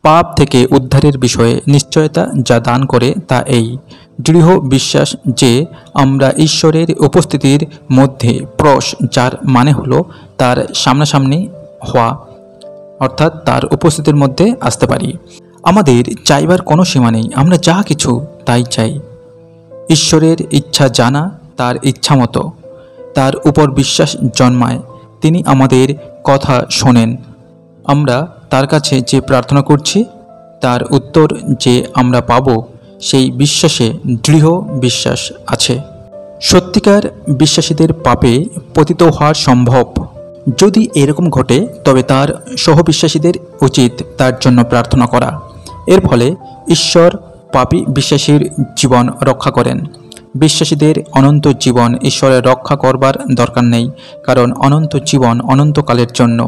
পাপ থেকে উদ্ধারের বিষয়ে নিশ্চয়তা যা দান করে তা এই দৃঢ় বিশ্বাস যে আমরা ঈশ্বরের উপস্থিতির মধ্যে যার মানে হলো তার সামনাসামনি হওয়া, অর্থাৎ তার উপস্থিতির মধ্যে আসতে পারি। আমাদের চাইবার কোনো সীমা নেই, আমরা যা কিছু তাই চাই। ঈশ্বরের ইচ্ছা জানা, তার ইচ্ছা মতো তার উপর বিশ্বাস জন্মায়, তিনি আমাদের কথা শোনেন। আমরা তার কাছে যে প্রার্থনা করছি তার উত্তর যে আমরা পাব, সেই বিশ্বাসে দৃঢ় বিশ্বাস আছে। সত্যিকার বিশ্বাসীদের পাপে পতিত হওয়া সম্ভব। যদি এরকম ঘটে তবে তার সহবিশ্বাসীদের উচিত তার জন্য প্রার্থনা করা। এর ফলে ঈশ্বর পাপী বিশ্বাসীর জীবন রক্ষা করেন। বিশ্বাসীদের অনন্ত জীবন ঈশ্বরের রক্ষা করবার দরকার নেই, কারণ অনন্ত জীবন অনন্তকালের জন্য,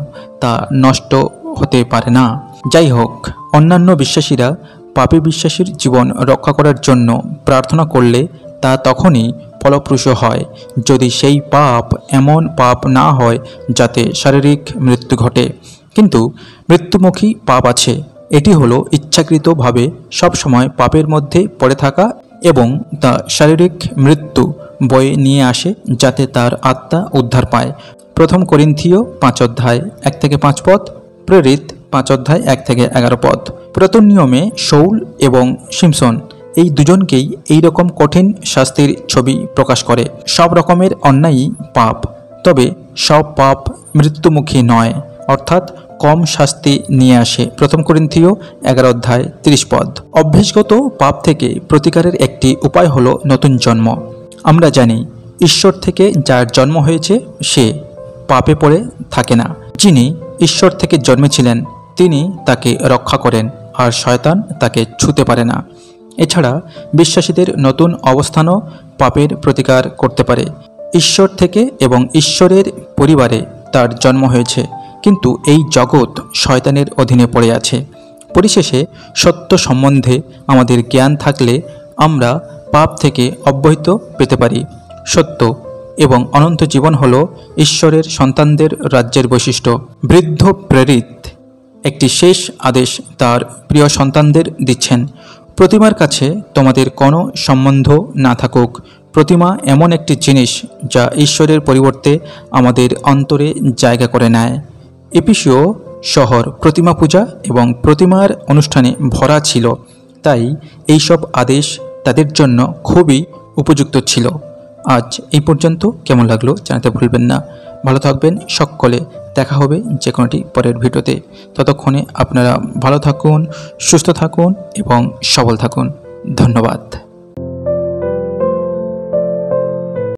তা নষ্ট হতে পারে না। যাই হোক, অন্যান্য বিশ্বাসীরা পাপী বিশ্বাসীর জীবন রক্ষা করার জন্য প্রার্থনা করলে তা তখনই ফলপ্রসূ হয় যদি সেই পাপ এমন পাপ না হয় যাতে শারীরিক মৃত্যু ঘটে। কিন্তু মৃত্যুমুখী পাপ আছে, এটি হলো ইচ্ছাকৃতভাবে সবসময় পাপের মধ্যে পড়ে থাকা এবং তা শারীরিক মৃত্যু বয়ে নিয়ে আসে যাতে তার আত্মা উদ্ধার পায়। 1 করিন্থীয় 5 অধ্যায় 1 থেকে 5 পদ, প্রেরিত 5 অধ্যায় 1 থেকে 11 পদ। পুরাতন নিয়মে শৌল এবং শিমশন এই দুজনকেই এই রকম কঠিন শাস্তির ছবি প্রকাশ করে। সব রকমের অন্যায়ই পাপ, তবে সব পাপ মৃত্যুমুখী নয়, অর্থাৎ কম শাস্তি নিয়ে আসে। 1 করিন্থীয় 11 অধ্যায় 30 পদ। অভ্যাসগত পাপ থেকে প্রতিকারের একটি উপায় হলো নতুন জন্ম। আমরা জানি ঈশ্বর থেকে যার জন্ম হয়েছে সে পাপে পড়ে থাকে না। যিনি ঈশ্বর থেকে জন্মেছিলেন তিনি তাকে রক্ষা করেন, আর শয়তান তাকে ছুঁতে পারে না। এছাড়া বিশ্বাসীদের নতুন অবস্থানও পাপের প্রতিকার করতে পারে। ঈশ্বর থেকে এবং ঈশ্বরের পরিবারে তার জন্ম হয়েছে, কিন্তু এই জগৎ শয়তানের অধীনে পড়ে আছে। পরিশেষে সত্য সম্বন্ধে আমাদের জ্ঞান থাকলে আমরা পাপ থেকে অব্যাহত পেতে পারি। সত্য এবং অনন্ত জীবন হল ঈশ্বরের সন্তানদের রাজ্যের বৈশিষ্ট্য। বৃদ্ধ প্রেরিত একটি শেষ আদেশ তার প্রিয় সন্তানদের দিচ্ছেন। প্রতিমার কাছে তোমাদের কোনো সম্বন্ধ না থাকুক। প্রতিমা এমন একটি জিনিস যা ঈশ্বরের পরিবর্তে আমাদের অন্তরে জায়গা করে নেয়। এফিসীয় শহর প্রতিমা পূজা এবং প্রতিমার অনুষ্ঠানে ভরা ছিল, তাই এইসব আদেশ তাদের জন্য খুবই উপযুক্ত ছিল। আজ এই পর্যন্ত। কেমন লাগলো জানাতে ভুলবেন না। ভালো থাকবেন সকলে, দেখা হবে যে কোনোটি পরের ভিডিওতে। ততক্ষণে আপনারা ভালো থাকুন, সুস্থ থাকুন এবং সবল থাকুন। ধন্যবাদ।